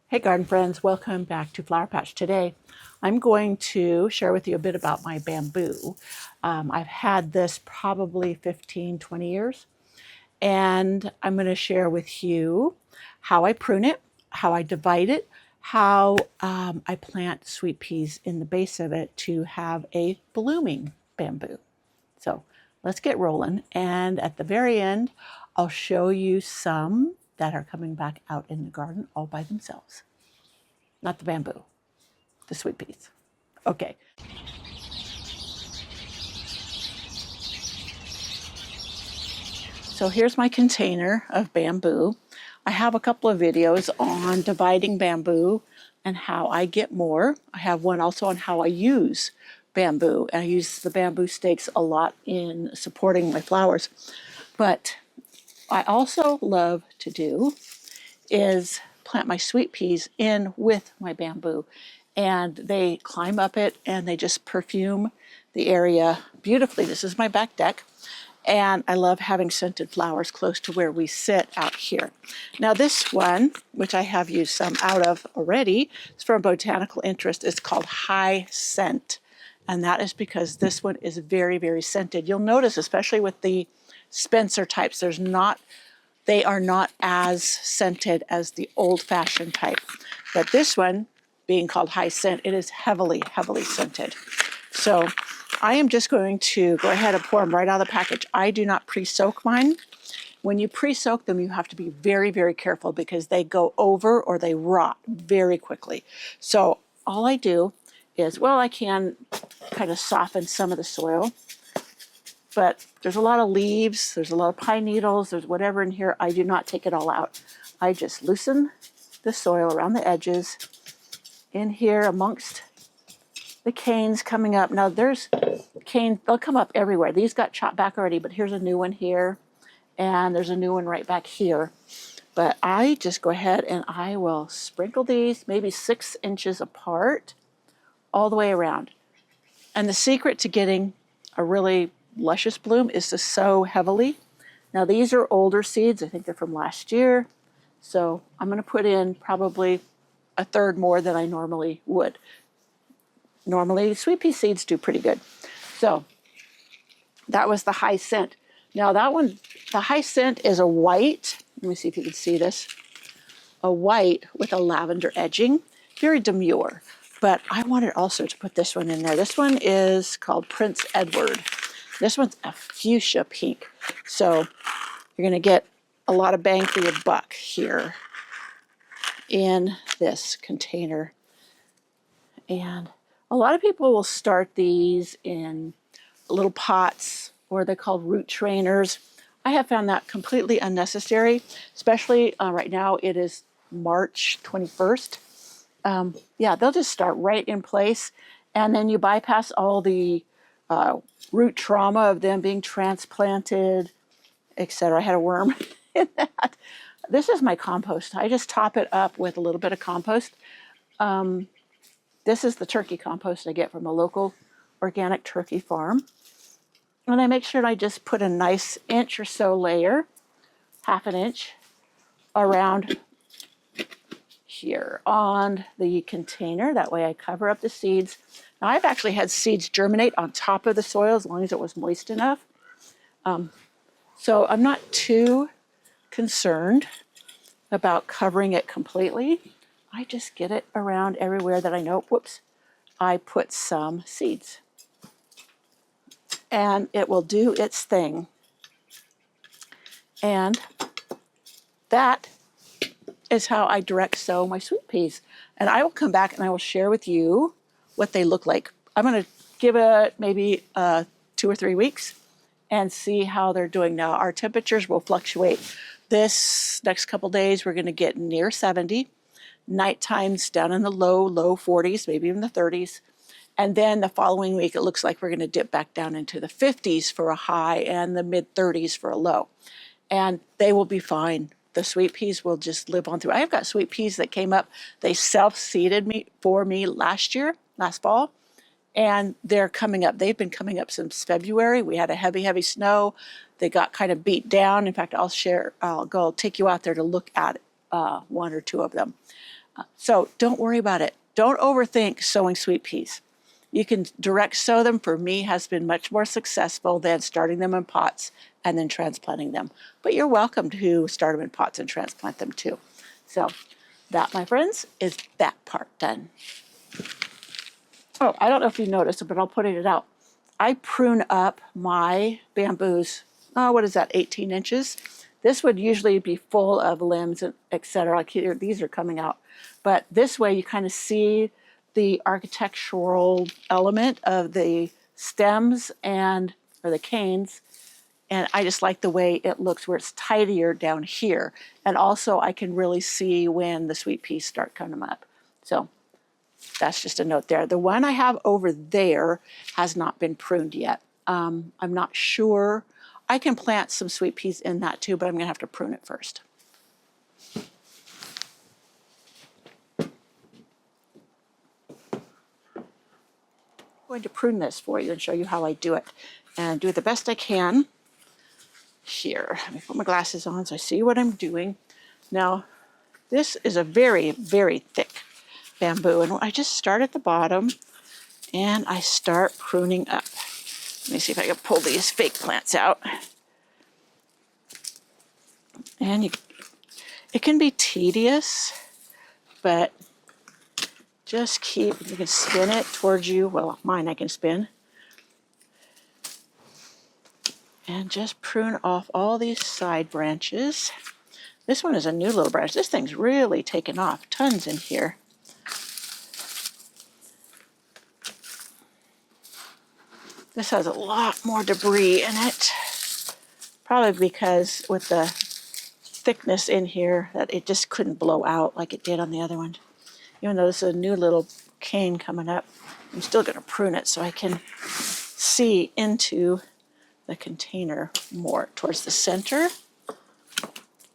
Hey garden friends, welcome back to Flower Patch. Today I'm going to share with you a bit about my bamboo. I've had this probably 15-20 years, and I'm going to share with you how I prune it, how I divide it, how I plant sweet peas in the base of it to have a blooming bamboo. So let's get rolling, and at the very end I'll show you some that are coming back out in the garden all by themselves. Not the bamboo, the sweet peas. Okay. So here's my container of bamboo. I have a couple of videos on dividing bamboo and how I get more. I have one also on how I use bamboo. And I use the bamboo stakes a lot in supporting my flowers. But I also love to do is plant my sweet peas in with my bamboo, and they climb up it and they just perfume the area beautifully. This is my back deck, and I love having scented flowers close to where we sit out here. Now this one, which I have used some out of already, is from Botanical Interest. It's called High Scent, and that is because this one is very, very scented. You'll notice, especially with the Spencer types, they are not as scented as the old-fashioned type. But this one, being called High Scent, it is heavily, heavily scented. So I am just going to go ahead and pour them right out of the package. I do not pre-soak mine. When you pre-soak them, you have to be very, very careful because they go over or they rot very quickly. So all I do is, well, I can kind of soften some of the soil, but there's a lot of leaves, there's a lot of pine needles, there's whatever in here. I do not take it all out. I just loosen the soil around the edges in here amongst the canes coming up. Now there's canes, they'll come up everywhere. These got chopped back already, but here's a new one here, and there's a new one right back here. But I just go ahead and I will sprinkle these maybe 6 inches apart all the way around. And the secret to getting a really luscious bloom is to sow heavily. Now these are older seeds. I think they're from last year. So I'm going to put in probably 1/3 more than I normally would. Normally sweet pea seeds do pretty good. So that was the High Scent. Now that one, the High Scent is a white. Let me see if you can see this. A white with a lavender edging. Very demure. But I wanted also to put this one in there. This one is called Prince Edward. This one's a fuchsia pink. So you're going to get a lot of bang for your buck here in this container. And a lot of people will start these in little pots, or they're called root trainers. I have found that completely unnecessary, especially right now it is March 21st. Yeah, they'll just start right in place, and then you bypass all the root trauma of them being transplanted, etc. I had a worm in that. This is my compost. I just top it up with a little bit of compost. This is the turkey compost I get from a local organic turkey farm. And I make sure I just put a nice inch or so layer, 1/2 inch, around here on the container. That way I cover up the seeds. Now I've actually had seeds germinate on top of the soil as long as it was moist enough. So I'm not too concerned about covering it completely. I just get it around everywhere that I know, whoops, I put some seeds. And it will do its thing. And that is how I direct sow my sweet peas. And I will come back and I will share with you what they look like. I'm going to give it maybe 2 or 3 weeks and see how they're doing. Now our temperatures will fluctuate. This next couple days we're going to get near 70. Night times down in the low 40s, maybe even the 30s. And then the following week it looks like we're going to dip back down into the 50s for a high and the mid 30s for a low. And they will be fine. The sweet peas will just live on through. I have got sweet peas that came up. They self-seeded for me last fall, and they're coming up. They've been coming up since February. We had a heavy, heavy snow. They got kind of beat down. In fact, I'll take you out there to look at 1 or 2 of them. So don't worry about it. Don't overthink sowing sweet peas. You can direct sow them. For me, has been much more successful than starting them in pots and then transplanting them. But you're welcome to start them in pots and transplant them too. So that, my friends, is that part done. Oh, I don't know if you noticed, but I'll put it out. I prune up my bamboos, what is that, 18 inches? This would usually be full of limbs, etc. Like here, these are coming out. But this way you kind of see the architectural element of the stems or the canes. And I just like the way it looks where it's tidier down here. And also I can really see when the sweet peas start coming up. So that's just a note there. The one I have over there has not been pruned yet. I'm not sure. I can plant some sweet peas in that too, but I'm going to have to prune it first. I'm going to prune this for you and show you how I do it and do it the best I can. Here, let me put my glasses on so I see what I'm doing. Now, this is a very, very thick bamboo, and I just start at the bottom and I start pruning up. Let me see if I can pull these fake plants out. And it can be tedious, but just you can spin it towards you. Well, mine I can spin. And just prune off all these side branches. This one is a new little branch. This thing's really taken off. Tons in here. This has a lot more debris in it. Probably because with the thickness in here that it just couldn't blow out like it did on the other one. Even though this is a new little cane coming up, I'm still going to prune it so I can see into the container more towards the center.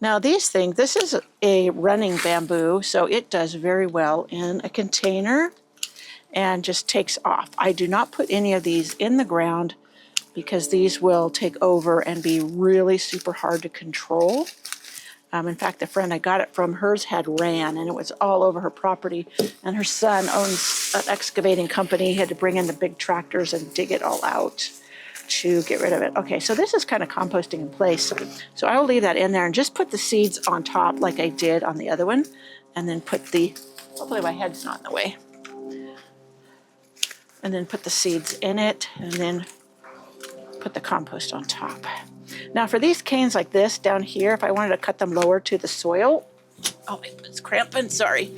Now these things, this is a running bamboo, so it does very well in a container and just takes off. I do not put any of these in the ground because these will take over and be really super hard to control. In fact, the friend I got it from, hers had ran and it was all over her property, and her son owns an excavating company. He had to bring in the big tractors and dig it all out to get rid of it. Okay, so this is kind of composting in place. So I will leave that in there and just put the seeds on top like I did on the other one, and then put hopefully my head's not in the way, and then put the seeds in it, and then put the compost on top. Now for these canes like this down here, if I wanted to cut them lower to the soil, oh, it's cramping, sorry.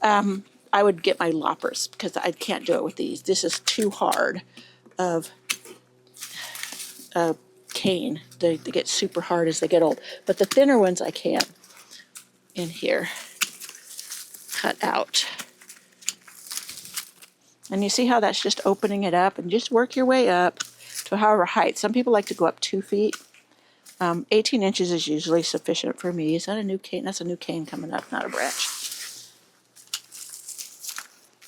I would get my loppers because I can't do it with these. This is too hard of a cane. They get super hard as they get old. But the thinner ones I can in here cut out. And you see how that's just opening it up, and just work your way up to however height. Some people like to go up 2 feet. 18 inches is usually sufficient for me. Is that a new cane? That's a new cane coming up, not a branch.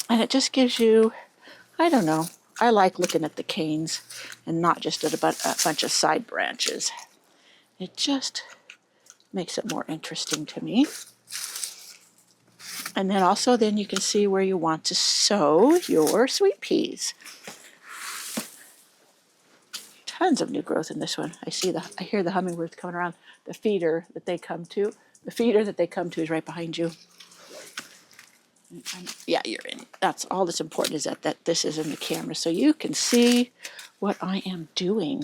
And it just gives you, I don't know, I like looking at the canes and not just at a bunch of side branches. It just makes it more interesting to me. And then also then you can see where you want to sow your sweet peas. Tons of new growth in this one. I hear the hummingbirds coming around. The feeder that they come to is right behind you. Yeah, you're in. That's all that's important, is that this is in the camera so you can see what I am doing.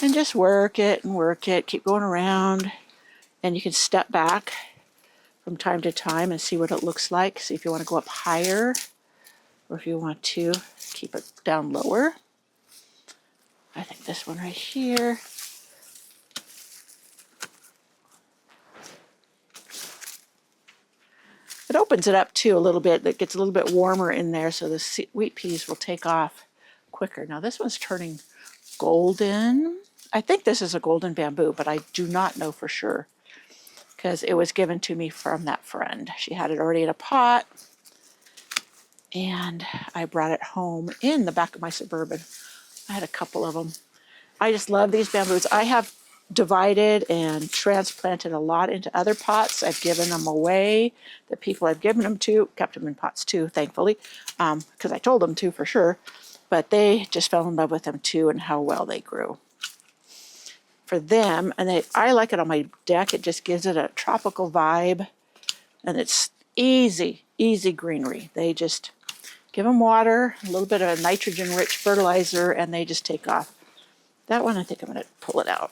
And just work it and work it. Keep going around. And you can step back from time to time and see what it looks like. See if you want to go up higher, or if you want to keep it down lower. I think this one right here. It opens it up too a little bit. It gets a little bit warmer in there, so the sweet peas will take off quicker. Now this one's turning golden. I think this is a golden bamboo, but I do not know for sure because it was given to me from that friend. She had it already in a pot, and I brought it home in the back of my Suburban. I had a couple of them. I just love these bamboos. I have divided and transplanted a lot into other pots. I've given them away. The people I've given them to kept them in pots too, thankfully, because I told them to for sure. But they just fell in love with them too and how well they grew. For them, and I like it on my deck. It just gives it a tropical vibe, and it's easy greenery. They just give them water, a little bit of nitrogen-rich fertilizer, and they just take off. That one, I think I'm going to pull it out.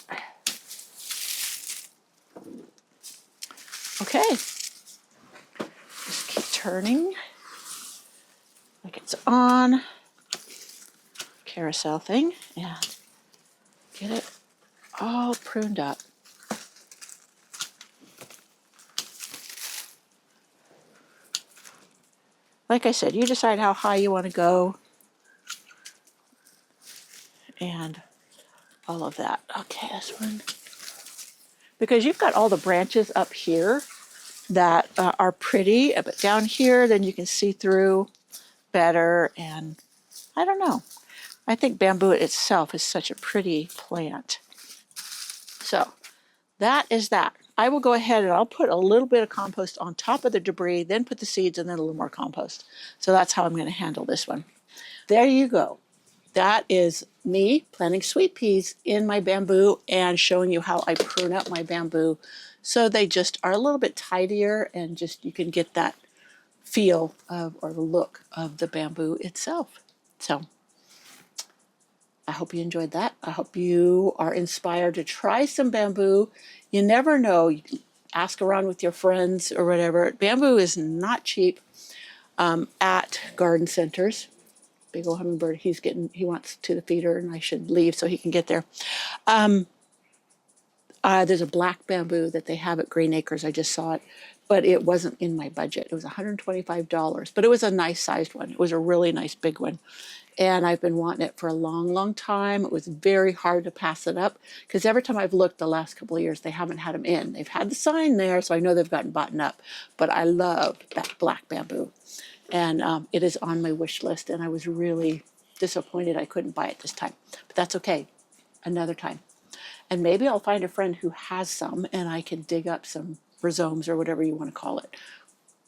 Okay, just keep turning like it's on carousel thing and get it all pruned up. Like I said, you decide how high you want to go and all of that. Okay, this one. Because you've got all the branches up here that are pretty, but down here, then you can see through better. And I don't know. I think bamboo itself is such a pretty plant. So that is that. I will go ahead and I'll put a little bit of compost on top of the debris, then put the seeds and then a little more compost. So that's how I'm going to handle this one. There you go. That is me planting sweet peas in my bamboo and showing you how I prune up my bamboo so they just are a little bit tidier and just you can get that feel of or the look of the bamboo itself. So I hope you enjoyed that. I hope you are inspired to try some bamboo. You never know. You can ask around with your friends or whatever. Bamboo is not cheap at garden centers. Big old hummingbird, he wants to the feeder and I should leave so he can get there. There's a black bamboo that they have at Green Acres. I just saw it, but it wasn't in my budget. It was $125, but it was a nice sized one. It was a really nice big one. And I've been wanting it for a long, long time. It was very hard to pass it up because every time I've looked the last couple of years, they haven't had them in. They've had the sign there, so I know they've gotten bought up. But I love that black bamboo. And it is on my wish list, and I was really disappointed I couldn't buy it this time. But that's okay, another time. And maybe I'll find a friend who has some, and I can dig up some rhizomes or whatever you want to call it.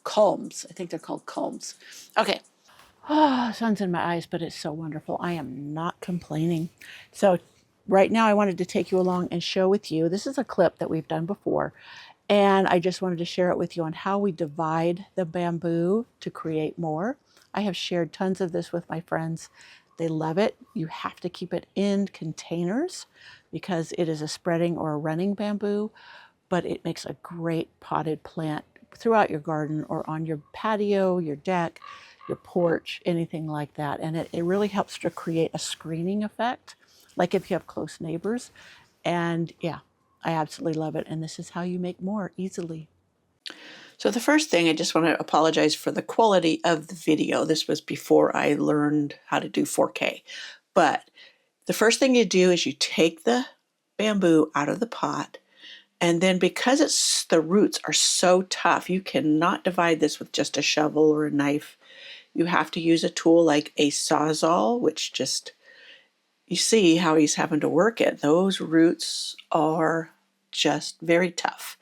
Culms, I think they're called culms. Okay. Oh, sun's in my eyes, but it's so wonderful. I am not complaining. So right now I wanted to take you along and show with you. This is a clip that we've done before. And I just wanted to share it with you on how we divide the bamboo to create more. I have shared tons of this with my friends. They love it. You have to keep it in containers because it is a spreading or a running bamboo, but it makes a great potted plant throughout your garden or on your patio, your deck, your porch, anything like that. And it really helps to create a screening effect, like if you have close neighbors. And yeah, I absolutely love it. And this is how you make more easily. So the first thing, I just want to apologize for the quality of the video. This was before I learned how to do 4K. But the first thing you do is you take the bamboo out of the pot. And then because the roots are so tough, you cannot divide this with just a shovel or a knife. You have to use a tool like a Sawzall, which just, you see how he's having to work it. Those roots are just very tough.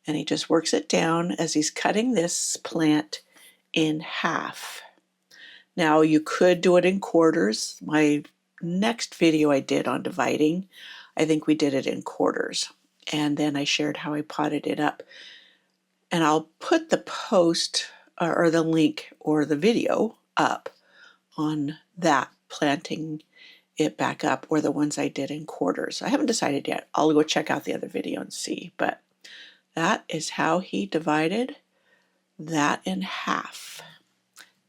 And he just works it down as he's cutting this plant in half. Now you could do it in quarters. My next video I did on dividing, I think we did it in quarters. And then I shared how I potted it up. And I'll put the post or the link or the video up on that, planting it back up, or the ones I did in quarters. I haven't decided yet. I'll go check out the other video and see. But that is how he divided that in half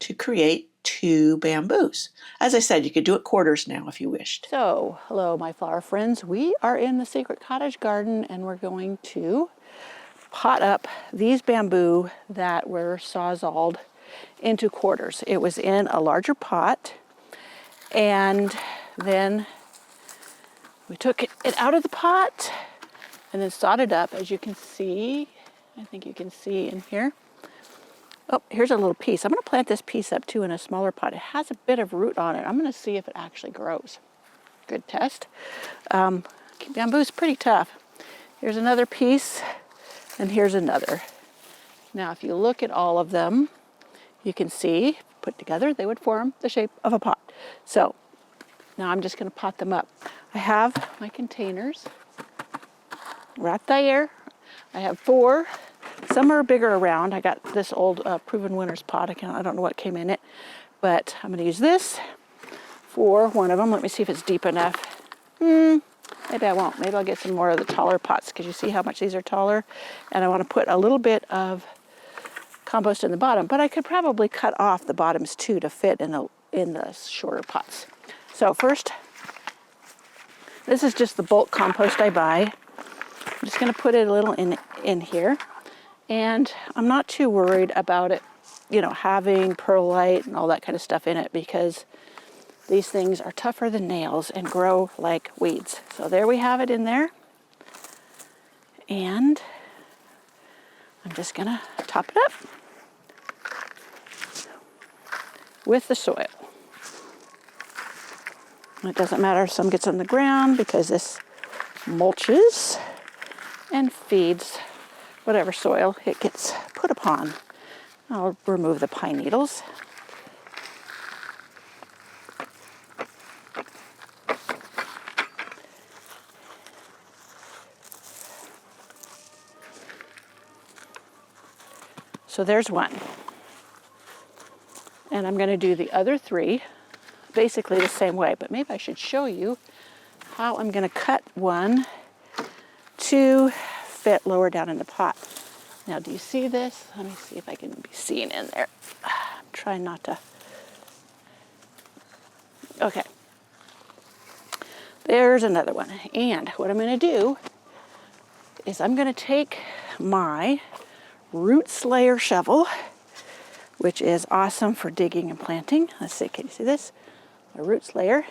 to create 2 bamboos. As I said, you could do it quarters now if you wished. So, hello my flower friends. We are in the Secret Cottage garden and we're going to pot up these bamboo that were sawzalled into quarters. It was in a larger pot, and then we took it out of the pot and then sawed it up, as you can see. I think you can see in here. Oh, here's a little piece. I'm going to plant this piece up too in a smaller pot. It has a bit of root on it. I'm going to see if it actually grows. Good test. Bamboo's pretty tough. Here's another piece, and here's another. Now, if you look at all of them, you can see, put together, they would form the shape of a pot. So now I'm just going to pot them up. I have my containers right there. I have 4. Some are bigger around. I got this old Proven Winners pot. I don't know what came in it, but I'm going to use this for one of them. Let me see if it's deep enough. Maybe I won't. Maybe I'll get some more of the taller pots, because you see how much these are taller. And I want to put a little bit of compost in the bottom, but I could probably cut off the bottoms too to fit in the shorter pots. So first, this is just the bulk compost I buy. I'm just going to put it a little in here, and I'm not too worried about it, you know, having perlite and all that kind of stuff in it, because these things are tougher than nails and grow like weeds. So there we have it in there, and I'm just going to top it up with the soil. It doesn't matter if some gets on the ground, because this mulches and feeds whatever soil it gets put upon. I'll remove the pine needles. So there's one. And I'm going to do the other 3 basically the same way, but maybe I should show you how I'm going to cut one to fit lower down in the pot. Now, do you see this? Let me see if I can be seen in there. I'm trying not to. Okay. There's another one. And what I'm going to do is I'm going to take my root slayer shovel, which is awesome for digging and planting. Let's see, can you see this? A root slayer.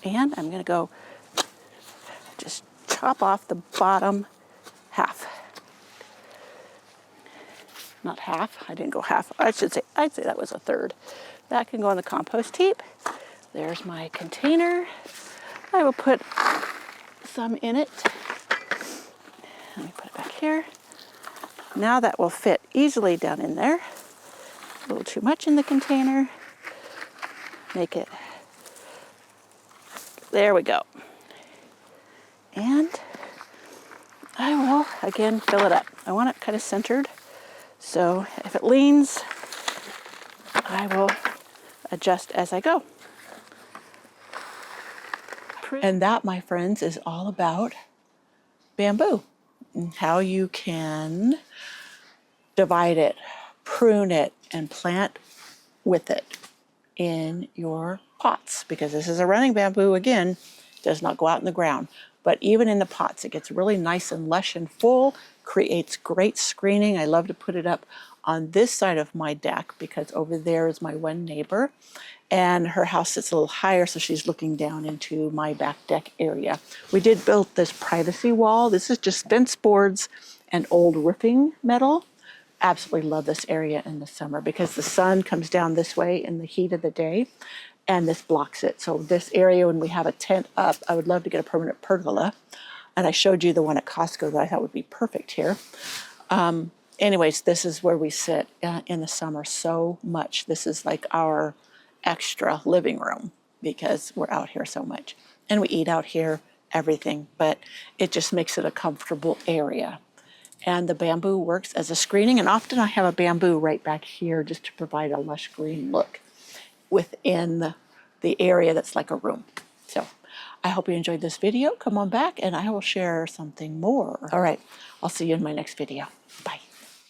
And I'm going to go just chop off the bottom half. Not half, I didn't go half. I'd say that was a third. That can go in the compost heap. There's my container. I will put some in it. Let me put it back here. Now that will fit easily down in there. A little too much in the container. Make it. There we go. And I will, again, fill it up. I want it kind of centered. So if it leans, I will adjust as I go. And that, my friends, is all about bamboo and how you can divide it, prune it, and plant with it in your pots, because this is a running bamboo, again, does not go out in the ground. But even in the pots, it gets really nice and lush and full, creates great screening. I love to put it up on this side of my deck, because over there is my one neighbor, and her house sits a little higher, so she's looking down into my back deck area. We did build this privacy wall. This is just fence boards and old roofing metal. Absolutely love this area in the summer, because the sun comes down this way in the heat of the day, and this blocks it. So this area, when we have a tent up, I would love to get a permanent pergola. And I showed you the one at Costco that I thought would be perfect here. Anyways, this is where we sit in the summer so much. This is like our extra living room, because we're out here so much. And we eat out here, everything, but it just makes it a comfortable area. And the bamboo works as a screening, and often I have a bamboo right back here just to provide a lush green look within the area that's like a room. So I hope you enjoyed this video. Come on back and I will share something more. All right, I'll see you in my next video. Bye.